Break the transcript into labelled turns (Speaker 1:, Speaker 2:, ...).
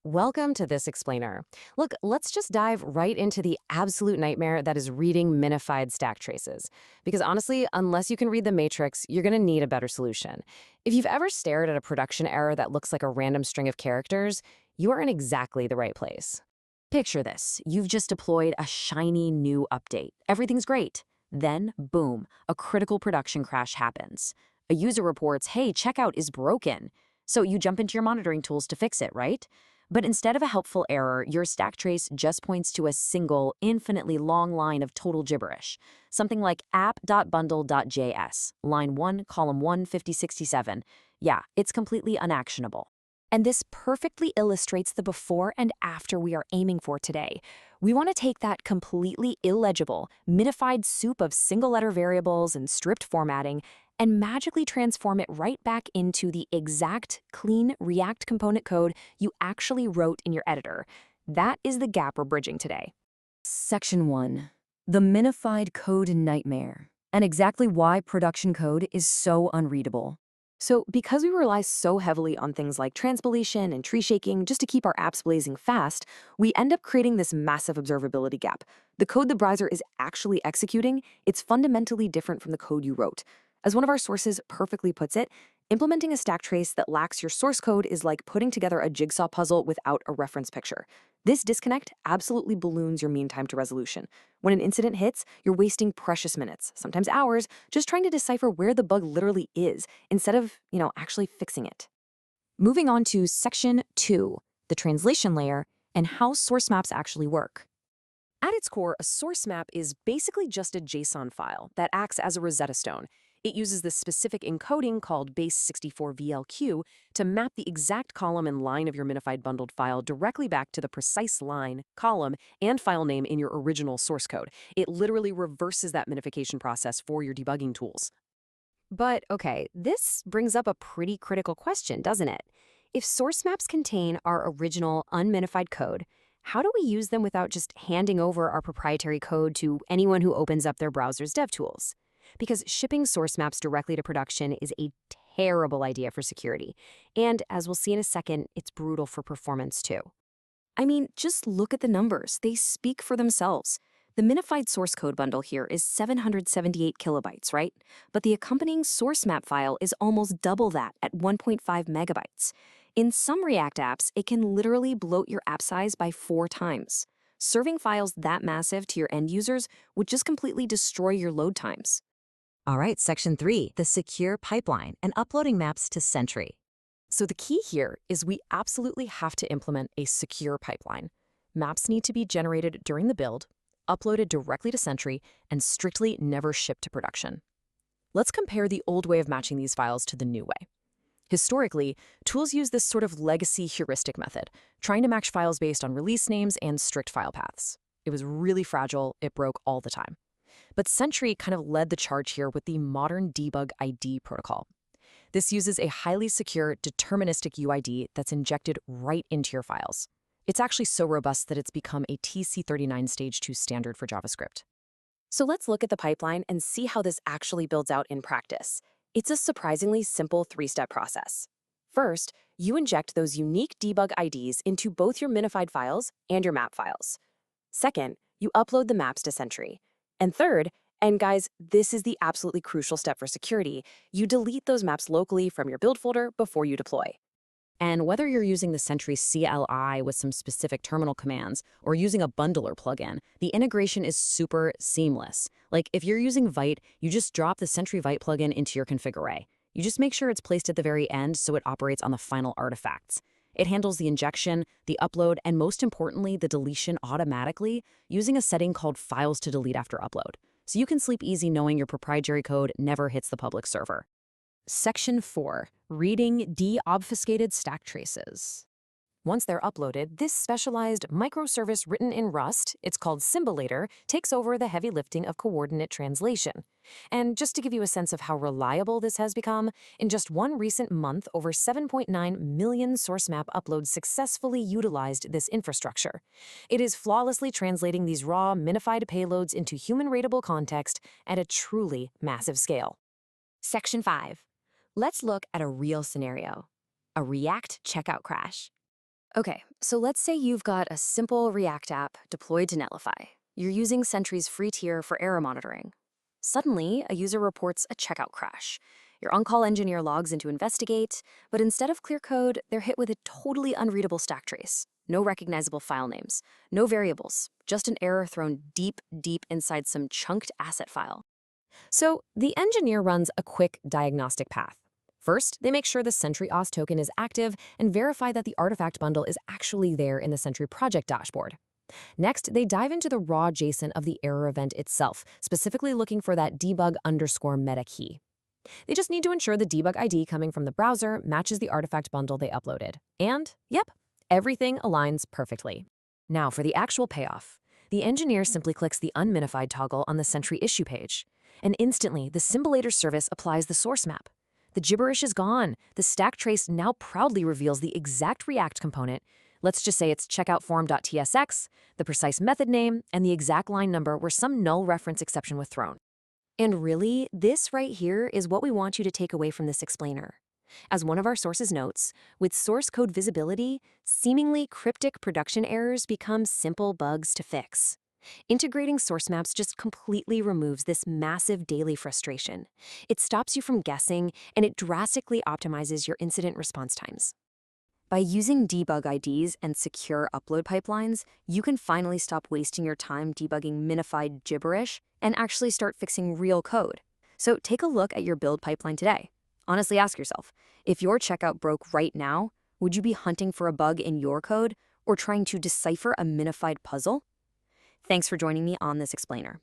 Speaker 1: Welcome to This Explainer. Look, let's just dive right into the absolute nightmare that is reading minified stack traces. Because honestly, unless you can read the matrix, you're going to need a better solution. If you've ever stared at a production error that looks like a random string of characters, you are in exactly the right place. Picture this. You've just deployed a shiny new update. Everything's great. Then, boom, a critical production crash happens. A user reports, hey, checkout is broken. So you jump into your monitoring tools to fix it, right? But instead of a helpful error, your stack trace just points to a single, infinitely long line of total gibberish. Something like app.bundle.js, line 1, column 1, 5067. Yeah, it's completely unactionable. And this perfectly illustrates the before and after we are aiming for today. We want to take that completely illegible, minified soup of single-letter variables and stripped formatting and magically transform it right back into the exact, clean React component code you actually wrote in your editor. That is the gap we're bridging today. Section 1. The Minified Code Nightmare, and exactly why production code is so unreadable. So, because we rely so heavily on things like transpilation and tree shaking just to keep our apps blazing fast, we end up creating this massive observability gap. The code the browser is actually executing, it's fundamentally different from the code you wrote. As one of our sources perfectly puts it, implementing a stack trace that lacks your source code is like putting together a jigsaw puzzle without a reference picture. This disconnect absolutely balloons your mean time to resolution. When an incident hits, you're wasting precious minutes, sometimes hours, just trying to decipher where the bug literally is, instead of, actually fixing it. Moving on to Section 2, the translation layer, and how source maps actually work. At its core, a source map is basically just a JSON file that acts as a Rosetta Stone. It uses this specific encoding called base64VLQ to map the exact column and line of your minified bundled file directly back to the precise line, column, and file name in your original source code. It literally reverses that minification process for your debugging tools. But okay, this brings up a pretty critical question, doesn't it? If source maps contain our original unminified code, how do we use them without just handing over our proprietary code to anyone who opens up their browser's DevTools? Because shipping source maps directly to production is a terrible idea for security. And as we'll see in a second, it's brutal for performance too. I mean, just look at the numbers. They speak for themselves. The minified source code bundle here is 778 kilobytes, right? But the accompanying source map file is almost double that at 1.5 megabytes. In some React apps, it can literally bloat your app size by 4 times. Serving files that massive to your end users would just completely destroy your load times. All right, Section 3, the secure pipeline and uploading maps to Sentry. So the key here is we absolutely have to implement a secure pipeline. Maps need to be generated during the build, uploaded directly to Sentry, and strictly never shipped to production. Let's compare the old way of matching these files to the new way. Historically, tools use this sort of legacy heuristic method, trying to match files based on release names and strict file paths. It was really fragile, it broke all the time. But Sentry kind of led the charge here with the modern debug ID protocol. This uses a highly secure, deterministic UID that's injected right into your files. It's actually so robust that it's become a TC39 Stage 2 standard for JavaScript. So let's look at the pipeline and see how this actually builds out in practice. It's a surprisingly simple 3-step process. First, you inject those unique debug IDs into both your minified files and your map files. Second, you upload the maps to Sentry. And third, and guys, this is the absolutely crucial step for security, you delete those maps locally from your build folder before you deploy. And whether you're using the Sentry CLI with some specific terminal commands or using a bundler plugin, the integration is super seamless. Like if you're using Vite, you just drop the Sentry Vite plugin into your config array. You just make sure it's placed at the very end so it operates on the final artifacts. It handles the injection, the upload, and most importantly, the deletion automatically using a setting called Files to Delete After Upload. So you can sleep easy knowing your proprietary code never hits the public server. Section 4. Reading deobfuscated stack traces. Once they're uploaded, this specialized microservice written in Rust, it's called Symbolator, takes over the heavy lifting of coordinate translation. And just to give you a sense of how reliable this has become, in just one recent month, over 7.9 million source map uploads successfully utilized this infrastructure. It is flawlessly translating these raw, minified payloads into human-readable context at a truly massive scale. Section 5. Let's look at a real scenario, a React checkout crash. Okay, so let's say you've got a simple React app deployed to Netlify. You're using Sentry's free tier for error monitoring. Suddenly, a user reports a checkout crash. Your on-call engineer logs in to investigate, but instead of clear code, they're hit with a totally unreadable stack trace. No recognizable file names, no variables, just an error thrown deep, deep inside some chunked asset file. So the engineer runs a quick diagnostic path. First, they make sure the Sentry auth token is active and verify that the artifact bundle is actually there in the Sentry project dashboard. Next, they dive into the raw JSON of the error event itself, specifically looking for that debug_meta key. They just need to ensure the debug ID coming from the browser matches the artifact bundle they uploaded. And, yep, everything aligns perfectly. Now for the actual payoff. The engineer simply clicks the unminified toggle on the Sentry issue page, and instantly the Symbolator service applies the source map. The gibberish is gone. The stack trace now proudly reveals the exact React component. Let's just say it's checkoutform.tsx, the precise method name, and the exact line number where some null reference exception was thrown. And really, this right here is what we want you to take away from this explainer. As one of our sources notes, with source code visibility, seemingly cryptic production errors become simple bugs to fix. Integrating source maps just completely removes this massive daily frustration. It stops you from guessing, and it drastically optimizes your incident response times. By using debug IDs and secure upload pipelines, you can finally stop wasting your time debugging minified gibberish and actually start fixing real code. So take a look at your build pipeline today. Honestly, ask yourself, if your checkout broke right now, would you be hunting for a bug in your code or trying to decipher a minified puzzle? Thanks for joining me on this explainer.